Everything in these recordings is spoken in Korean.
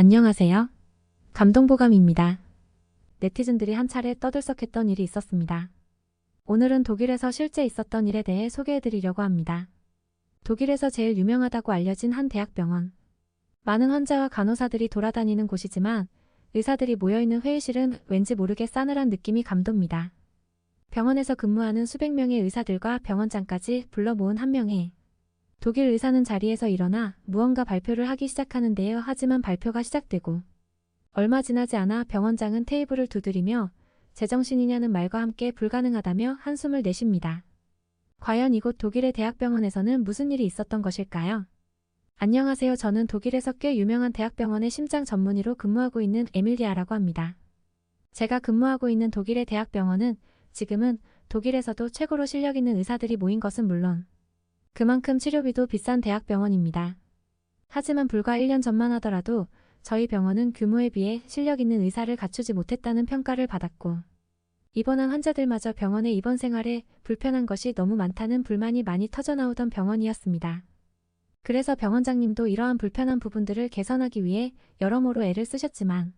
안녕하세요. 감동보감입니다. 네티즌들이 한 차례 떠들썩했던 일이 있었습니다. 오늘은 독일에서 실제 있었던 일에 대해 소개해드리려고 합니다. 독일에서 제일 유명하다고 알려진 한 대학병원. 많은 환자와 간호사들이 돌아다니는 곳이지만 의사들이 모여있는 회의실은 왠지 모르게 싸늘한 느낌이 감돕니다. 병원에서 근무하는 수백 명의 의사들과 병원장까지 불러 모은 한 명의 독일 의사는 자리에서 일어나 무언가 발표를 하기 시작하는데요. 하지만 발표가 시작되고 얼마 지나지 않아 병원장은 테이블을 두드리며 제정신이냐는 말과 함께 불가능하다며 한숨을 내쉽니다. 과연 이곳 독일의 대학병원에서는 무슨 일이 있었던 것일까요? 안녕하세요. 저는 독일에서 꽤 유명한 대학병원의 심장 전문의로 근무하고 있는 에밀리아라고 합니다. 제가 근무하고 있는 독일의 대학병원은 지금은 독일에서도 최고로 실력 있는 의사들이 모인 것은 물론 그만큼 치료비도 비싼 대학병원입니다. 하지만 불과 1년 전만 하더라도 저희 병원은 규모에 비해 실력 있는 의사를 갖추지 못했다는 평가를 받았고 입원한 환자들마저 병원의 입원 생활에 불편한 것이 너무 많다는 불만이 많이 터져나오던 병원이었습니다. 그래서 병원장님도 이러한 불편한 부분들을 개선하기 위해 여러모로 애를 쓰셨지만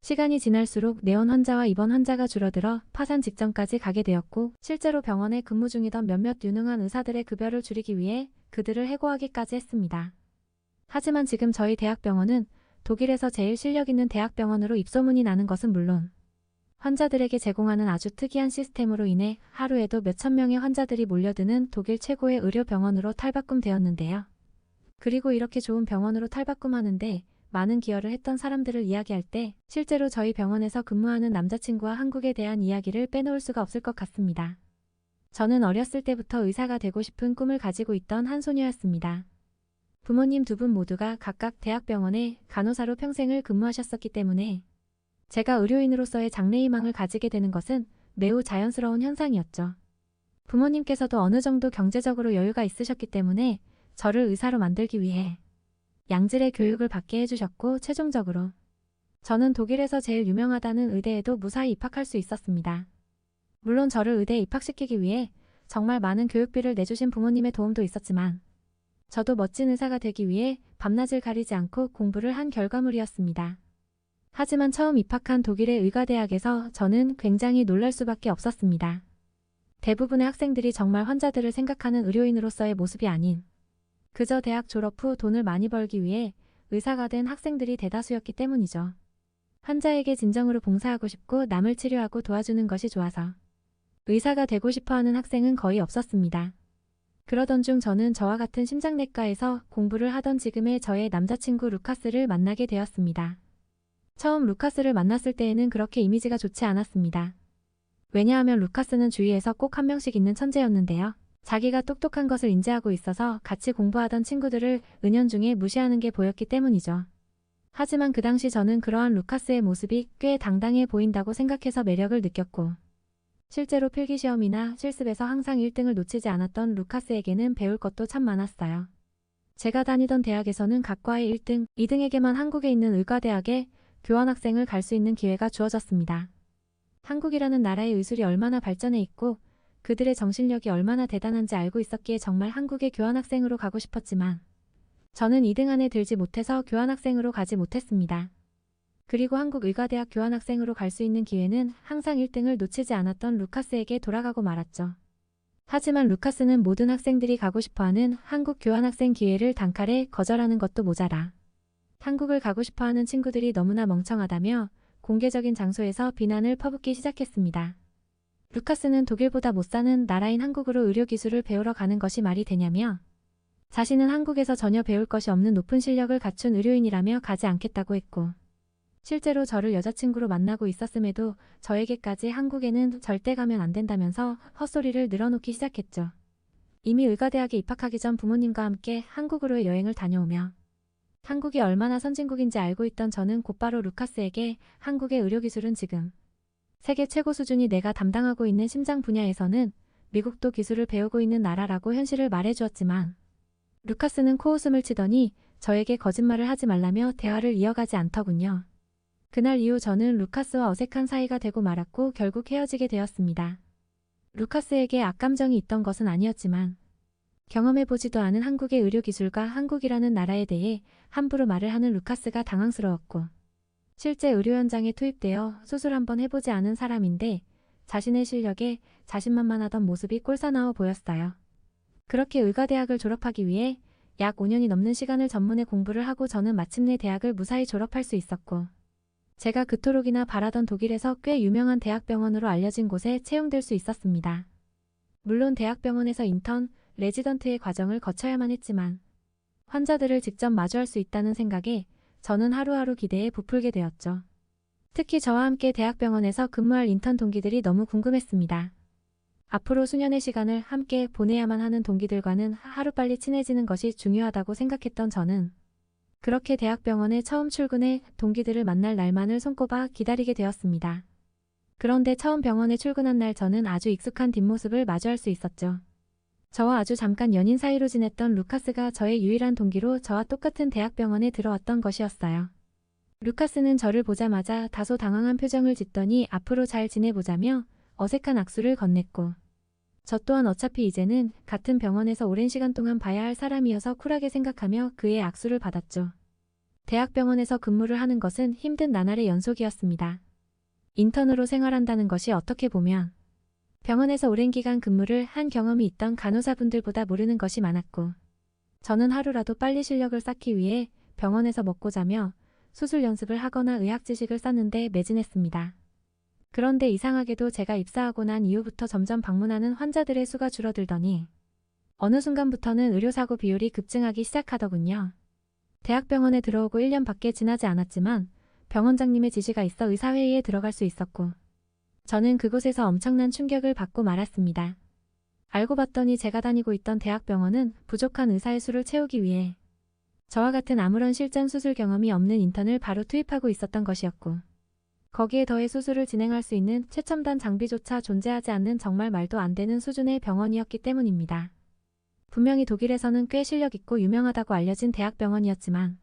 시간이 지날수록 내원 환자와 입원 환자가 줄어들어 파산 직전까지 가게 되었고 실제로 병원에 근무 중이던 몇몇 유능한 의사들의 급여를 줄이기 위해 그들을 해고하기까지 했습니다. 하지만 지금 저희 대학병원은 독일에서 제일 실력 있는 대학병원으로 입소문이 나는 것은 물론 환자들에게 제공하는 아주 특이한 시스템으로 인해 하루에도 몇천 명의 환자들이 몰려드는 독일 최고의 의료병원으로 탈바꿈되었는데요. 그리고 이렇게 좋은 병원으로 탈바꿈하는데 많은 기여를 했던 사람들을 이야기할 때 실제로 저희 병원에서 근무하는 남자친구와 한국에 대한 이야기를 빼놓을 수가 없을 것 같습니다. 저는 어렸을 때부터 의사가 되고 싶은 꿈을 가지고 있던 한 소녀였습니다. 부모님 두 분 모두가 각각 대학병원에 간호사로 평생을 근무하셨었기 때문에 제가 의료인으로서의 장래희망을 가지게 되는 것은 매우 자연스러운 현상이었죠. 부모님께서도 어느 정도 경제적으로 여유가 있으셨기 때문에 저를 의사로 만들기 위해 양질의 교육을 받게 해주셨고 최종적으로 저는 독일에서 제일 유명하다는 의대에도 무사히 입학할 수 있었습니다. 물론 저를 의대에 입학시키기 위해 정말 많은 교육비를 내주신 부모님의 도움도 있었지만 저도 멋진 의사가 되기 위해 밤낮을 가리지 않고 공부를 한 결과물이었습니다. 하지만 처음 입학한 독일의 의과대학에서 저는 굉장히 놀랄 수밖에 없었습니다. 대부분의 학생들이 정말 환자들을 생각하는 의료인으로서의 모습이 아닌 그저 대학 졸업 후 돈을 많이 벌기 위해 의사가 된 학생들이 대다수였기 때문이죠. 환자에게 진정으로 봉사하고 싶고 남을 치료하고 도와주는 것이 좋아서 의사가 되고 싶어하는 학생은 거의 없었습니다. 그러던 중 저는 저와 같은 심장내과에서 공부를 하던 지금의 저의 남자친구 루카스를 만나게 되었습니다. 처음 루카스를 만났을 때에는 그렇게 이미지가 좋지 않았습니다. 왜냐하면 루카스는 주위에서 꼭 한 명씩 있는 천재였는데요. 자기가 똑똑한 것을 인지하고 있어서 같이 공부하던 친구들을 은연중에 무시하는 게 보였기 때문이죠. 하지만 그 당시 저는 그러한 루카스의 모습이 꽤 당당해 보인다고 생각해서 매력을 느꼈고 실제로 필기시험이나 실습에서 항상 1등을 놓치지 않았던 루카스에게는 배울 것도 참 많았어요. 제가 다니던 대학에서는 각 과의 1등, 2등에게만 한국에 있는 의과대학에 교환학생을 갈 수 있는 기회가 주어졌습니다. 한국이라는 나라의 의술이 얼마나 발전해 있고 그들의 정신력이 얼마나 대단한지 알고 있었기에 정말 한국에 교환학생으로 가고 싶었지만 저는 2등 안에 들지 못해서 교환학생으로 가지 못했습니다. 그리고 한국의과대학 교환학생으로 갈 수 있는 기회는 항상 1등을 놓치지 않았던 루카스에게 돌아가고 말았죠. 하지만 루카스는 모든 학생들이 가고 싶어하는 한국 교환학생 기회를 단칼에 거절하는 것도 모자라 한국을 가고 싶어하는 친구들이 너무나 멍청하다며 공개적인 장소에서 비난을 퍼붓기 시작했습니다. 루카스는 독일보다 못 사는 나라인 한국으로 의료기술을 배우러 가는 것이 말이 되냐며 자신은 한국에서 전혀 배울 것이 없는 높은 실력을 갖춘 의료인이라며 가지 않겠다고 했고 실제로 저를 여자친구로 만나고 있었음에도 저에게까지 한국에는 절대 가면 안 된다면서 헛소리를 늘어놓기 시작했죠. 이미 의과대학에 입학하기 전 부모님과 함께 한국으로의 여행을 다녀오며 한국이 얼마나 선진국인지 알고 있던 저는 곧바로 루카스에게 한국의 의료기술은 지금 세계 최고 수준이 내가 담당하고 있는 심장 분야에서는 미국도 기술을 배우고 있는 나라라고 현실을 말해주었지만 루카스는 코웃음을 치더니 저에게 거짓말을 하지 말라며 대화를 이어가지 않더군요. 그날 이후 저는 루카스와 어색한 사이가 되고 말았고 결국 헤어지게 되었습니다. 루카스에게 악감정이 있던 것은 아니었지만 경험해보지도 않은 한국의 의료기술과 한국이라는 나라에 대해 함부로 말을 하는 루카스가 당황스러웠고, 실제 의료 현장에 투입되어 수술 한번 해보지 않은 사람인데 자신의 실력에 자신만만하던 모습이 꼴사나워 보였어요. 그렇게 의과대학을 졸업하기 위해 약 5년이 넘는 시간을 전문의 공부를 하고 저는 마침내 대학을 무사히 졸업할 수 있었고, 제가 그토록이나 바라던 독일에서 꽤 유명한 대학병원으로 알려진 곳에 채용될 수 있었습니다. 물론 대학병원에서 인턴, 레지던트의 과정을 거쳐야만 했지만 환자들을 직접 마주할 수 있다는 생각에 저는 하루하루 기대에 부풀게 되었죠. 특히 저와 함께 대학병원에서 근무할 인턴 동기들이 너무 궁금했습니다. 앞으로 수년의 시간을 함께 보내야만 하는 동기들과는 하루빨리 친해지는 것이 중요하다고 생각했던 저는 그렇게 대학병원에 처음 출근해 동기들을 만날 날만을 손꼽아 기다리게 되었습니다. 그런데 처음 병원에 출근한 날 저는 아주 익숙한 뒷모습을 마주할 수 있었죠. 저와 아주 잠깐 연인 사이로 지냈던 루카스가 저의 유일한 동기로 저와 똑같은 대학병원에 들어왔던 것이었어요. 루카스는 저를 보자마자 다소 당황한 표정을 짓더니 앞으로 잘 지내보자며 어색한 악수를 건넸고, 저 또한 어차피 이제는 같은 병원에서 오랜 시간 동안 봐야 할 사람이어서 쿨하게 생각하며 그의 악수를 받았죠. 대학병원에서 근무를 하는 것은 힘든 나날의 연속이었습니다. 인턴으로 생활한다는 것이 어떻게 보면 병원에서 오랜 기간 근무를 한 경험이 있던 간호사분들보다 모르는 것이 많았고, 저는 하루라도 빨리 실력을 쌓기 위해 병원에서 먹고 자며 수술 연습을 하거나 의학 지식을 쌓는데 매진했습니다. 그런데 이상하게도 제가 입사하고 난 이후부터 점점 방문하는 환자들의 수가 줄어들더니 어느 순간부터는 의료사고 비율이 급증하기 시작하더군요. 대학병원에 들어오고 1년밖에 지나지 않았지만 병원장님의 지시가 있어 의사회의에 들어갈 수 있었고, 저는 그곳에서 엄청난 충격을 받고 말았습니다. 알고 봤더니 제가 다니고 있던 대학병원은 부족한 의사의 수를 채우기 위해 저와 같은 아무런 실전 수술 경험이 없는 인턴을 바로 투입하고 있었던 것이었고, 거기에 더해 수술을 진행할 수 있는 최첨단 장비조차 존재하지 않는 정말 말도 안 되는 수준의 병원이었기 때문입니다. 분명히 독일에서는 꽤 실력 있고 유명하다고 알려진 대학병원이었지만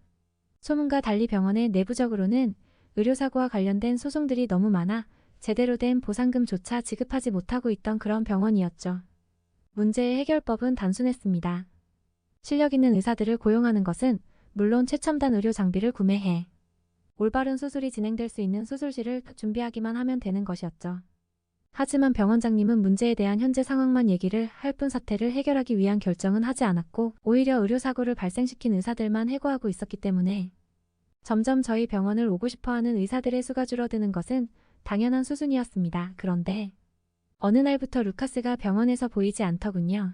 소문과 달리 병원의 내부적으로는 의료사고와 관련된 소송들이 너무 많아 제대로 된 보상금조차 지급하지 못하고 있던 그런 병원이었죠. 문제의 해결법은 단순했습니다. 실력 있는 의사들을 고용하는 것은 물론 최첨단 의료 장비를 구매해 올바른 수술이 진행될 수 있는 수술실을 준비하기만 하면 되는 것이었죠. 하지만 병원장님은 문제에 대한 현재 상황만 얘기를 할 뿐 사태를 해결하기 위한 결정은 하지 않았고, 오히려 의료사고를 발생시킨 의사들만 해고하고 있었기 때문에 점점 저희 병원을 오고 싶어하는 의사들의 수가 줄어드는 것은 당연한 수순이었습니다. 그런데 어느 날부터 루카스가 병원에서 보이지 않더군요.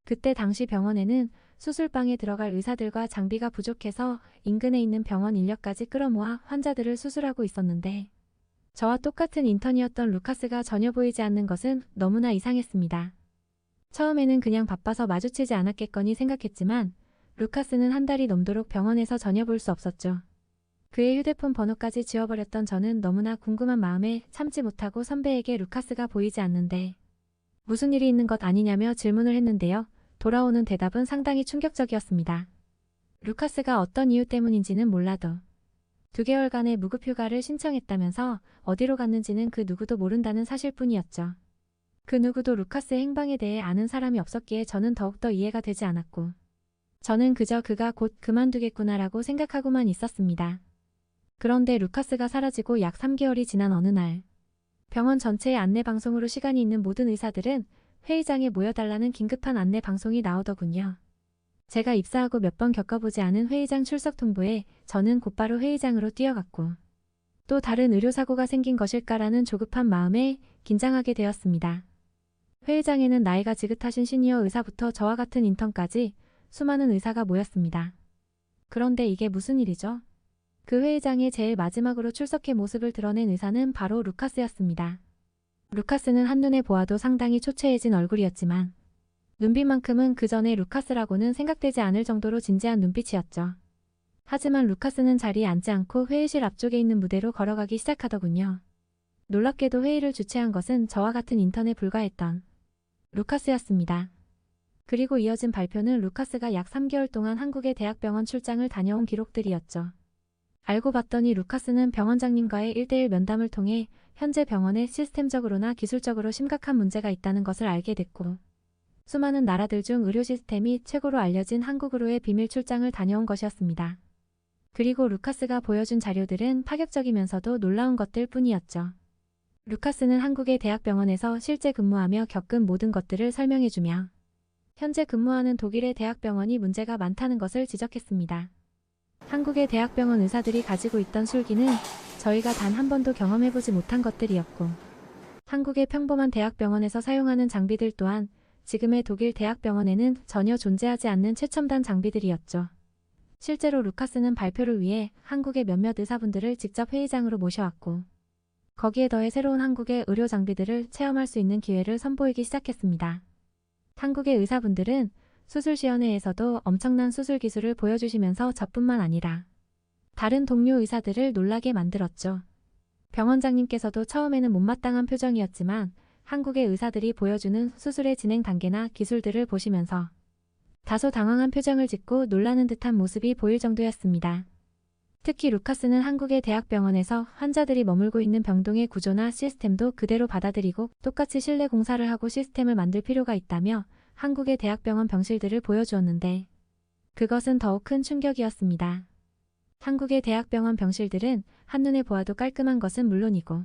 그때 당시 병원에는 수술방에 들어갈 의사들과 장비가 부족해서 인근에 있는 병원 인력까지 끌어모아 환자들을 수술하고 있었는데, 저와 똑같은 인턴이었던 루카스가 전혀 보이지 않는 것은 너무나 이상했습니다. 처음에는 그냥 바빠서 마주치지 않았겠거니 생각했지만 루카스는 한 달이 넘도록 병원에서 전혀 볼 수 없었죠. 그의 휴대폰 번호까지 지워버렸던 저는 너무나 궁금한 마음에 참지 못하고 선배에게 루카스가 보이지 않는데 무슨 일이 있는 것 아니냐며 질문을 했는데요. 돌아오는 대답은 상당히 충격적이었습니다. 루카스가 어떤 이유 때문인지는 몰라도 2개월간의 무급휴가를 신청했다면서 어디로 갔는지는 그 누구도 모른다는 사실뿐이었죠. 그 누구도 루카스의 행방에 대해 아는 사람이 없었기에 저는 더욱더 이해가 되지 않았고, 저는 그저 그가 곧 그만두겠구나라고 생각하고만 있었습니다. 그런데 루카스가 사라지고 약 3개월이 지난 어느 날, 병원 전체의 안내방송으로 시간이 있는 모든 의사들은 회의장에 모여달라는 긴급한 안내방송이 나오더군요. 제가 입사하고 몇 번 겪어보지 않은 회의장 출석 통보에 저는 곧바로 회의장으로 뛰어갔고, 또 다른 의료사고가 생긴 것일까라는 조급한 마음에 긴장하게 되었습니다. 회의장에는 나이가 지긋하신 시니어 의사부터 저와 같은 인턴까지 수많은 의사가 모였습니다. 그런데 이게 무슨 일이죠? 그 회의장에 제일 마지막으로 출석해 모습을 드러낸 의사는 바로 루카스였습니다. 루카스는 한눈에 보아도 상당히 초췌해진 얼굴이었지만 눈빛만큼은 그 전에 루카스라고는 생각되지 않을 정도로 진지한 눈빛이었죠. 하지만 루카스는 자리에 앉지 않고 회의실 앞쪽에 있는 무대로 걸어가기 시작하더군요. 놀랍게도 회의를 주최한 것은 저와 같은 인턴에 불과했던 루카스였습니다. 그리고 이어진 발표는 루카스가 약 3개월 동안 한국의 대학병원 출장을 다녀온 기록들이었죠. 알고 봤더니 루카스는 병원장님과의 1대1 면담을 통해 현재 병원에 시스템적으로나 기술적으로 심각한 문제가 있다는 것을 알게 됐고, 수많은 나라들 중 의료 시스템이 최고로 알려진 한국으로의 비밀 출장을 다녀온 것이었습니다. 그리고 루카스가 보여준 자료들은 파격적이면서도 놀라운 것들 뿐이었죠. 루카스는 한국의 대학병원에서 실제 근무하며 겪은 모든 것들을 설명해주며 현재 근무하는 독일의 대학병원이 문제가 많다는 것을 지적했습니다. 한국의 대학병원 의사들이 가지고 있던 술기는 저희가 단 한 번도 경험해보지 못한 것들이었고, 한국의 평범한 대학병원에서 사용하는 장비들 또한 지금의 독일 대학병원에는 전혀 존재하지 않는 최첨단 장비들이었죠. 실제로 루카스는 발표를 위해 한국의 몇몇 의사분들을 직접 회의장으로 모셔왔고, 거기에 더해 새로운 한국의 의료 장비들을 체험할 수 있는 기회를 선보이기 시작했습니다. 한국의 의사분들은 수술시연회에서도 엄청난 수술 기술을 보여주시면서 저뿐만 아니라 다른 동료 의사들을 놀라게 만들었죠. 병원장님께서도 처음에는 못마땅한 표정이었지만 한국의 의사들이 보여주는 수술의 진행 단계나 기술들을 보시면서 다소 당황한 표정을 짓고 놀라는 듯한 모습이 보일 정도였습니다. 특히 루카스는 한국의 대학병원에서 환자들이 머물고 있는 병동의 구조나 시스템도 그대로 받아들이고 똑같이 실내 공사를 하고 시스템을 만들 필요가 있다며 한국의 대학병원 병실들을 보여주었는데 그것은 더욱 큰 충격이었습니다. 한국의 대학병원 병실들은 한눈에 보아도 깔끔한 것은 물론이고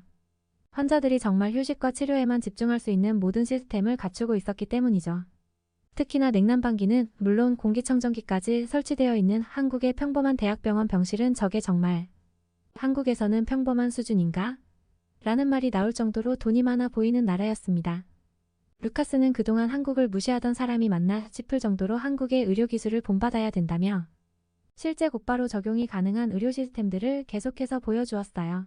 환자들이 정말 휴식과 치료에만 집중할 수 있는 모든 시스템을 갖추고 있었기 때문이죠. 특히나 냉난방기는 물론 공기청정기까지 설치되어 있는 한국의 평범한 대학병원 병실은 저게 정말 한국에서는 평범한 수준인가? 라는 말이 나올 정도로 돈이 많아 보이는 나라였습니다. 루카스는 그동안 한국을 무시하던 사람이 맞나 싶을 정도로 한국의 의료기술을 본받아야 된다며 실제 곧바로 적용이 가능한 의료 시스템들을 계속해서 보여주었어요.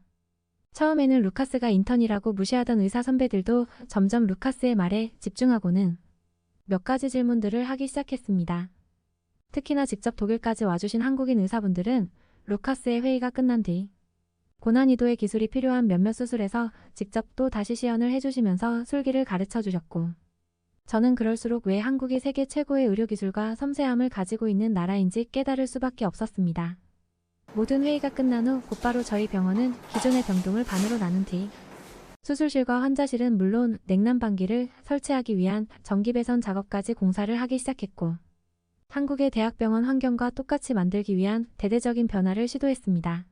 처음에는 루카스가 인턴이라고 무시하던 의사 선배들도 점점 루카스의 말에 집중하고는 몇 가지 질문들을 하기 시작했습니다. 특히나 직접 독일까지 와주신 한국인 의사분들은 루카스의 회의가 끝난 뒤 고난이도의 기술이 필요한 몇몇 수술에서 직접 또 다시 시연을 해주시면서 술기를 가르쳐 주셨고, 저는 그럴수록 왜 한국이 세계 최고의 의료기술과 섬세함을 가지고 있는 나라인지 깨달을 수밖에 없었습니다. 모든 회의가 끝난 후 곧바로 저희 병원은 기존의 병동을 반으로 나눈 뒤 수술실과 환자실은 물론 냉난방기를 설치하기 위한 전기배선 작업까지 공사를 하기 시작했고, 한국의 대학병원 환경과 똑같이 만들기 위한 대대적인 변화를 시도했습니다.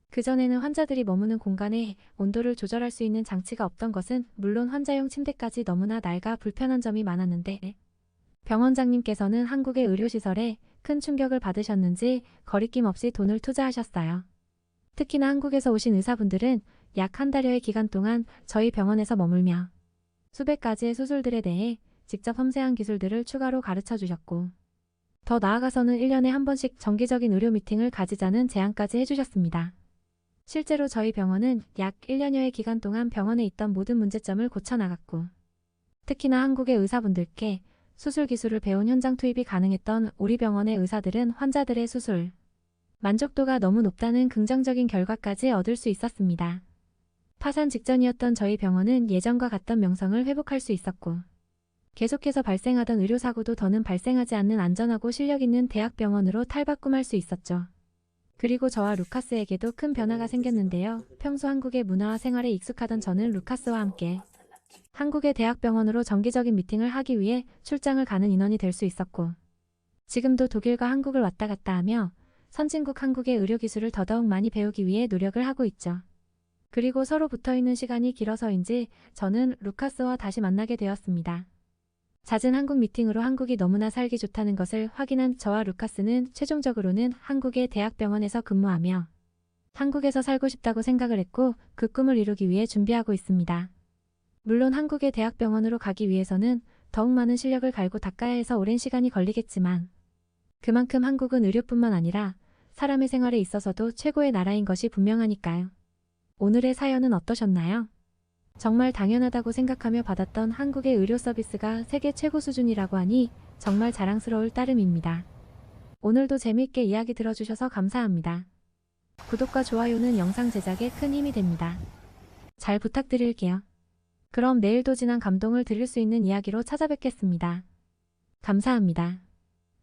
그전에는 환자들이 머무는 공간에 온도를 조절할 수 있는 장치가 없던 것은 물론 환자용 침대까지 너무나 낡아 불편한 점이 많았는데, 병원장님께서는 한국의 의료시설에 큰 충격을 받으셨는지 거리낌 없이 돈을 투자하셨어요. 특히나 한국에서 오신 의사분들은 약 한 달여의 기간 동안 저희 병원에서 머물며 수백 가지의 수술들에 대해 직접 섬세한 기술들을 추가로 가르쳐 주셨고, 더 나아가서는 1년에 한 번씩 정기적인 의료 미팅을 가지자는 제안까지 해주셨습니다. 실제로 저희 병원은 약 1년여의 기간 동안 병원에 있던 모든 문제점을 고쳐나갔고, 특히나 한국의 의사분들께 수술 기술을 배운 현장 투입이 가능했던 우리 병원의 의사들은 환자들의 수술 만족도가 너무 높다는 긍정적인 결과까지 얻을 수 있었습니다. 파산 직전이었던 저희 병원은 예전과 같던 명성을 회복할 수 있었고, 계속해서 발생하던 의료사고도 더는 발생하지 않는 안전하고 실력 있는 대학병원으로 탈바꿈할 수 있었죠. 그리고 저와 루카스에게도 큰 변화가 생겼는데요. 평소 한국의 문화와 생활에 익숙하던 저는 루카스와 함께 한국의 대학병원으로 정기적인 미팅을 하기 위해 출장을 가는 인원이 될 수 있었고, 지금도 독일과 한국을 왔다 갔다 하며 선진국 한국의 의료기술을 더더욱 많이 배우기 위해 노력을 하고 있죠. 그리고 서로 붙어있는 시간이 길어서인지 저는 루카스와 다시 만나게 되었습니다. 잦은 한국 미팅으로 한국이 너무나 살기 좋다는 것을 확인한 저와 루카스는 최종적으로는 한국의 대학병원에서 근무하며 한국에서 살고 싶다고 생각을 했고, 그 꿈을 이루기 위해 준비하고 있습니다. 물론 한국의 대학병원으로 가기 위해서는 더욱 많은 실력을 갈고 닦아야 해서 오랜 시간이 걸리겠지만, 그만큼 한국은 의료뿐만 아니라 사람의 생활에 있어서도 최고의 나라인 것이 분명하니까요. 오늘의 사연은 어떠셨나요? 정말 당연하다고 생각하며 받았던 한국의 의료 서비스가 세계 최고 수준이라고 하니 정말 자랑스러울 따름입니다. 오늘도 재미있게 이야기 들어주셔서 감사합니다. 구독과 좋아요는 영상 제작에 큰 힘이 됩니다. 잘 부탁드릴게요. 그럼 내일도 진한 감동을 드릴 수 있는 이야기로 찾아뵙겠습니다. 감사합니다.